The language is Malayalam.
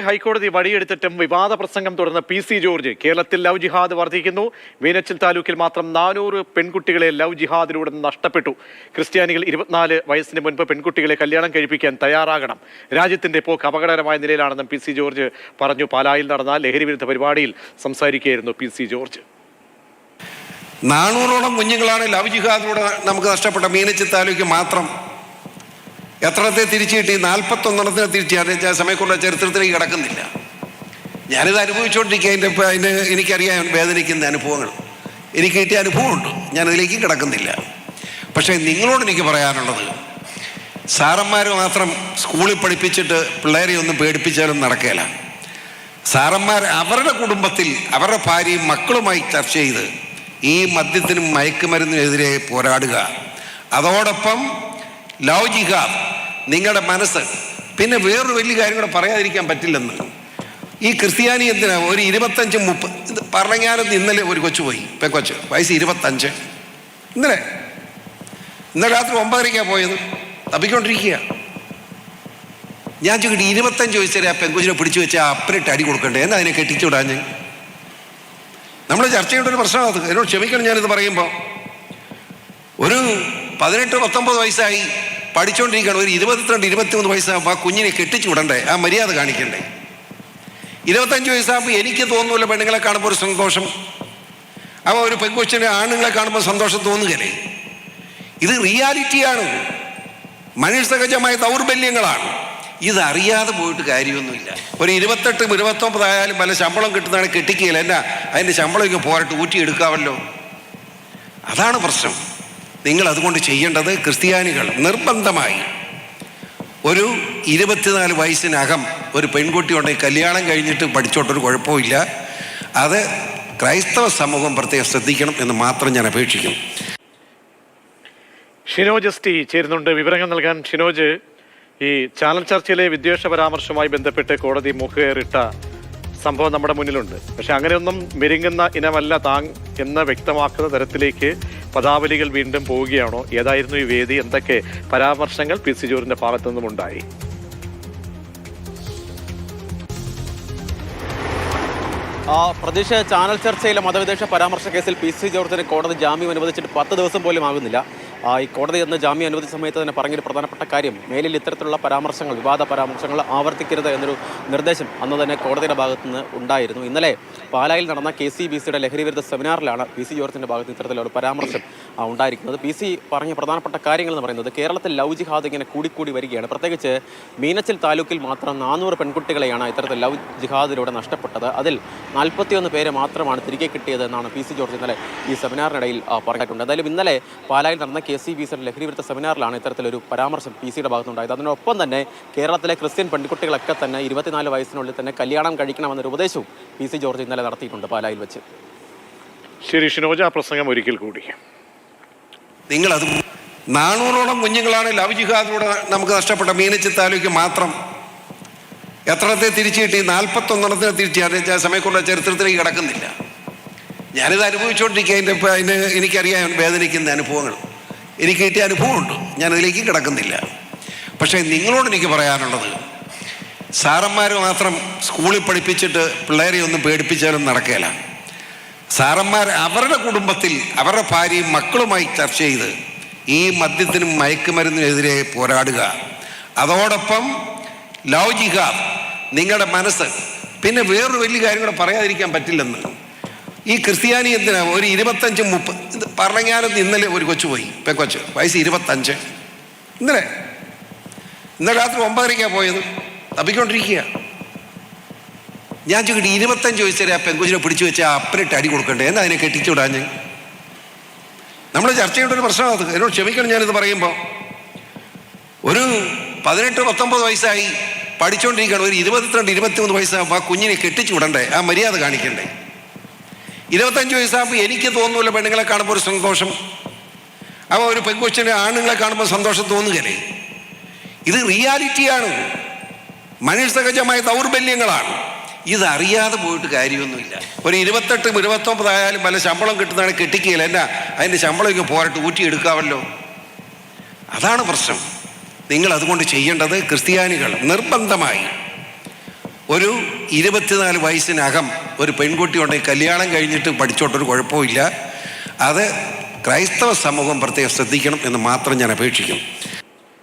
ഹൈക്കോടതി വഴിയെടുത്തിട്ടും വിവാദ പ്രസംഗം തുടർന്ന് പി.സി. ജോർജ്. കേരളത്തിൽ ലവ് ജിഹാദ് വർദ്ധിക്കുന്നു. മീനച്ചിൽ താലൂക്കിൽ മാത്രം 400 പെൺകുട്ടികളെ ലവ് ജിഹാദിലൂടെ നഷ്ടപ്പെട്ടു. ക്രിസ്ത്യാനികൾ 24 വയസ്സിന് മുൻപ് പെൺകുട്ടികളെ കല്യാണം കഴിപ്പിക്കാൻ തയ്യാറാകണം. രാജ്യത്തിന്റെ പോക്ക് അപകടകരമായ നിലയിലാണെന്നും പി.സി. ജോർജ് പറഞ്ഞു. പാലായിൽ നടന്ന ലഹരിവിരുദ്ധ പരിപാടിയിൽ സംസാരിക്കുകയായിരുന്നു പി.സി. ജോർജ്. 400ഓളം കുഞ്ഞുങ്ങളാണ് ലവ് ജിഹാദിലൂടെ നമുക്ക് നഷ്ടപ്പെട്ട. മീനച്ചിൽ താലൂക്ക് മാത്രം എത്രത്തെ തിരിച്ചു കിട്ടി? 41 തിരിച്ചു. സമയക്കുള്ള ചരിത്രത്തിലേക്ക് കിടക്കുന്നില്ല. ഞാനിത് അനുഭവിച്ചുകൊണ്ടിരിക്കുക. അതിന് എനിക്കറിയാം വേദനിക്കുന്ന അനുഭവങ്ങൾ. എനിക്ക് കിട്ടിയ അനുഭവമുണ്ട്. ഞാനതിലേക്ക് കിടക്കുന്നില്ല. പക്ഷേ നിങ്ങളോട് എനിക്ക് പറയാനുള്ളത്, സാറന്മാർ മാത്രം സ്കൂളിൽ പഠിപ്പിച്ചിട്ട് പിള്ളേരെ ഒന്നും പേടിപ്പിച്ചാലും നടക്കുകയില്ല. സാറന്മാർ അവരുടെ കുടുംബത്തിൽ അവരുടെ ഭാര്യയും മക്കളുമായി ചർച്ച ചെയ്ത് ഈ മദ്യത്തിനും മയക്കുമരുന്നിനെതിരെ പോരാടുക. അതോടൊപ്പം ലവ് ജിഹാദ് നിങ്ങളുടെ മനസ്സ്. പിന്നെ വേറൊരു വലിയ കാര്യം കൂടെ പറയാതിരിക്കാൻ പറ്റില്ലെന്ന്. ഈ ക്രിസ്ത്യാനി എന്തിനാ ഒരു 25-30 ഇത് പറഞ്ഞാലും ഇന്നലെ ഒരു കൊച്ചു പോയി, പെക്കൊച്ച്, വയസ്സ് 25. ഇന്നലെ രാത്രി 9:30 പോയത്. തപ്പിക്കൊണ്ടിരിക്കുക. ഞാൻ ചോദിക്കട്ടെ, 25 വയസ്സുവരെ ആ പെങ്കൊച്ചിനെ പിടിച്ചു വെച്ചാൽ അപ്പനിട്ട് അടി കൊടുക്കണ്ടേ? എന്നാ അതിനെ കെട്ടിച്ചു വിടാൻ? നമ്മൾ ചർച്ച ചെയ്യേണ്ട ഒരു പ്രശ്നമാണ് അത്. എന്നോട് ക്ഷമിക്കണം ഞാനിത് പറയുമ്പോൾ. ഒരു 18-19 വയസ്സായി പഠിച്ചുകൊണ്ടിരിക്കുകയാണ്. ഒരു 22-23 വയസ്സാകുമ്പോൾ ആ കുഞ്ഞിനെ കെട്ടിച്ചു വിടണ്ടേ? ആ മര്യാദ കാണിക്കണ്ടേ? 25 വയസ്സാകുമ്പോൾ എനിക്ക് തോന്നുന്നില്ല പെണ്ണുങ്ങളെ കാണുമ്പോൾ ഒരു സന്തോഷം. അപ്പോൾ ഒരു പെൺകൊച്ചിനെ ആണുങ്ങളെ കാണുമ്പോൾ സന്തോഷം തോന്നുകയല്ലേ? ഇത് റിയാലിറ്റിയാണ്. മനുഷ്യസഹജമായ ദൗർബല്യങ്ങളാണ്. ഇതറിയാതെ പോയിട്ട് കാര്യമൊന്നുമില്ല. ഒരു 28-29 ആയാലും പല ശമ്പളം കിട്ടുന്നതാണ് കെട്ടിക്കുകയില്ല. എന്നാ അതിൻ്റെ ശമ്പളം ഇങ്ങനെ പോരട്ട് ഊറ്റിയെടുക്കാമല്ലോ. അതാണ് പ്രശ്നം. നിങ്ങൾ അതുകൊണ്ട് ചെയ്യേണ്ടത്, ക്രിസ്ത്യാനികൾ നിർബന്ധമായി ഒരു 24 വയസ്സിനകം ഒരു പെൺകുട്ടി ഉണ്ടെങ്കിൽ കല്യാണം കഴിഞ്ഞിട്ട് പഠിച്ചോട്ടൊരു കുഴപ്പമില്ല. അത് ക്രൈസ്തവ സമൂഹം പ്രത്യേകം ശ്രദ്ധിക്കണം എന്ന് മാത്രം ഞാൻ അപേക്ഷിക്കുന്നു. ഷിനോജ് എസ് ടി ചേരുന്നുണ്ട് വിവരങ്ങൾ നൽകാൻ. ഷിനോജ്, ഈ ചാനൽ ചർച്ചയിലെ വിദ്വേഷ പരാമർശവുമായി ബന്ധപ്പെട്ട് കോടതി മുഖേറിട്ട സംഭവം നമ്മുടെ മുന്നിലുണ്ട്. പക്ഷെ അങ്ങനെയൊന്നും മെരുങ്ങുന്ന ഇനമല്ല താൻ എന്ന് വ്യക്തമാക്കുന്ന തരത്തിലേക്ക് പദാവലികൾ വീണ്ടും പോവുകയാണോ? ഏതായിരുന്നു ഈ വേദി? എന്തൊക്കെ പരാമർശങ്ങൾ പി.സി. ജോർജിന്റെ ഭാഗത്തു നിന്നും ഉണ്ടായി? പ്രതീക്ഷ, ചാനൽ ചർച്ചയിലെ മതവിദ്വേഷ പരാമർശ കേസിൽ പി.സി. ജോർജിന് കോടതി ജാമ്യം അനുവദിച്ചിട്ട് 10 ദിവസം പോലും ആകുന്നില്ല. ഈ കോടതി എന്ന് ജാമ്യം അനുവദിച്ച സമയത്ത് തന്നെ പറഞ്ഞൊരു പ്രധാനപ്പെട്ട കാര്യം, മേലിൽ ഇത്തരത്തിലുള്ള പരാമർശങ്ങൾ, വിവാദ പരാമർശങ്ങൾ ആവർത്തിക്കരുത് എന്നൊരു നിർദ്ദേശം അന്ന് തന്നെ കോടതിയുടെ ഭാഗത്തു നിന്ന് ഉണ്ടായിരുന്നു. ഇന്നലെ പാലായിൽ നടന്ന KCBCയുടെ ലഹരിവിരുദ്ധ സെമിനാറിലാണ് പി.സി. ജോർജിൻ്റെ ഭാഗത്ത് ഇത്തരത്തിലൊരു പരാമർശം ഉണ്ടായിരിക്കുന്നത്. പി.സി. പറഞ്ഞ പ്രധാനപ്പെട്ട കാര്യങ്ങൾ എന്ന് പറയുന്നത്, കേരളത്തിൽ ലവ് ജിഹാദ് ഇങ്ങനെ കൂടിക്കൂടി വരികയാണ്. പ്രത്യേകിച്ച് മീനച്ചിൽ താലൂക്കിൽ മാത്രം 400 പെൺകുട്ടികളെയാണ് ഇത്തരത്തിൽ ലവ് ജിഹാദിലൂടെ നഷ്ടപ്പെട്ടത്. അതിൽ 41 പേരെ മാത്രമാണ് തിരികെ കിട്ടിയത് എന്നാണ് പി.സി. ജോർജ് ഇന്നലെ ഈ സെമിനാറിനിടയിൽ പറഞ്ഞിട്ടുണ്ട്. എന്തായാലും ഇന്നലെ പാലായിൽ നടന്ന KCBCയുടെ ലഹരിവിരുദ്ധ സെമിനാറിലാണ് ഇത്തരത്തിലൊരു പരാമർശം പി.സിയുടെ ഭാഗത്തുണ്ടായത്. അതിനൊപ്പം തന്നെ കേരളത്തിലെ ക്രിസ്ത്യൻ പെൺകുട്ടികളൊക്കെ തന്നെ 24 വയസ്സിനുള്ളിൽ തന്നെ കല്യാണം കഴിക്കണമെന്നൊരു ഉപദേശവും പി.സി. ജോർജ് ഇന്നലെ നടത്തിയിട്ടുണ്ട് പാലായിൽ വെച്ച്. ശരി ഷിനോജ്, ആ പ്രസംഗം ഒരിക്കൽ കൂടി. നിങ്ങളത് 400ഓളം കുഞ്ഞുങ്ങളാണ് ലവ് ജിഹാദിലൂടെ നമുക്ക് നഷ്ടപ്പെട്ട. മീനച്ചിൽ താലൂക്ക് മാത്രം എത്രത്തെ തിരിച്ചു കിട്ടി? 41 തിരിച്ചു. സമയക്കുള്ള ചരിത്രത്തിലേക്ക് കിടക്കുന്നില്ല. ഞാനിത് അനുഭവിച്ചുകൊണ്ടിരിക്കുക. അതിന് എനിക്കറിയാം വേദനിക്കുന്ന അനുഭവങ്ങൾ. എനിക്ക് കിട്ടിയ അനുഭവമുണ്ട്. ഞാനതിലേക്ക് കിടക്കുന്നില്ല. പക്ഷേ നിങ്ങളോട് എനിക്ക് പറയാനുള്ളത്, സാറന്മാർ മാത്രം സ്കൂളിൽ പഠിപ്പിച്ചിട്ട് പിള്ളേരെ ഒന്നും പേടിപ്പിച്ചാലും നടക്കുകയില്ല. സാറന്മാർ അവരുടെ കുടുംബത്തിൽ അവരുടെ ഭാര്യയും മക്കളുമായി ചർച്ച ചെയ്ത് ഈ മദ്യത്തിനും മയക്കുമരുന്നിനെതിരെ പോരാടുക. അതോടൊപ്പം ലവ് ജിഹാദ് നിങ്ങളുടെ മനസ്സ്. പിന്നെ വേറൊരു വലിയ കാര്യം കൂടെ പറയാതിരിക്കാൻ പറ്റില്ലെന്ന്. ഈ ക്രിസ്ത്യാനി എന്തിനാ ഒരു 25-30 ഇത് പറഞ്ഞാലും ഇന്നലെ ഒരു കൊച്ചു പോയി, പെക്കൊച്ച്, വയസ്സ് 25. ഇന്നലെ രാത്രി 9:30 പോയത്. തപ്പിക്കൊണ്ടിരിക്കുക. ഞാൻ ചോദിക്കട്ടെ, 25 വയസ്സുവരെ ആ പെങ്കൊച്ചിനെ പിടിച്ചു വെച്ചാൽ അപ്പനിട്ട് അടി കൊടുക്കണ്ടേ? എന്നാ അതിനെ കെട്ടിച്ചു വിടാൻ? നമ്മൾ ചർച്ച ചെയ്യേണ്ട ഒരു പ്രശ്നമാണ് അത്. എന്നോട് ക്ഷമിക്കണം ഞാനിത് പറയുമ്പോൾ. ഒരു 18-19 വയസ്സായി പഠിച്ചുകൊണ്ടിരിക്കുകയാണ്. ഒരു 22-23 വയസ്സാകുമ്പോൾ ആ കുഞ്ഞിനെ കെട്ടിച്ചു വിടണ്ടേ? ആ മര്യാദ കാണിക്കണ്ടേ? 25 വയസ്സാകുമ്പോൾ എനിക്ക് തോന്നുന്നില്ല പെണ്ണുങ്ങളെ കാണുമ്പോൾ ഒരു സന്തോഷം. അപ്പോൾ ഒരു പെൺകൊച്ചിനെ ആണുങ്ങളെ കാണുമ്പോൾ സന്തോഷം തോന്നുകയല്ലേ? ഇത് റിയാലിറ്റിയാണ്. മനുഷ്യസഹജമായ ദൗർബല്യങ്ങളാണ്. ഇതറിയാതെ പോയിട്ട് കാര്യമൊന്നുമില്ല. ഒരു 28-29 ആയാലും പല ശമ്പളം കിട്ടുന്നതാണ് കെട്ടിക്കുകയില്ല. എന്നാ അതിൻ്റെ ശമ്പളം ഇങ്ങനെ പോരട്ട് ഊറ്റിയെടുക്കാമല്ലോ. അതാണ് പ്രശ്നം. നിങ്ങൾ അതുകൊണ്ട് ചെയ്യേണ്ടത്, ക്രിസ്ത്യാനികൾ നിർബന്ധമായി ഒരു 24 വയസ്സിനകം ഒരു പെൺകുട്ടി ഉണ്ടെങ്കിൽ കല്യാണം കഴിഞ്ഞിട്ട് പഠിച്ചോട്ടൊരു കുഴപ്പമില്ല. അത് ക്രൈസ്തവ സമൂഹം പ്രത്യേകം ശ്രദ്ധിക്കണം എന്ന് മാത്രം ഞാൻ അപേക്ഷിക്കും.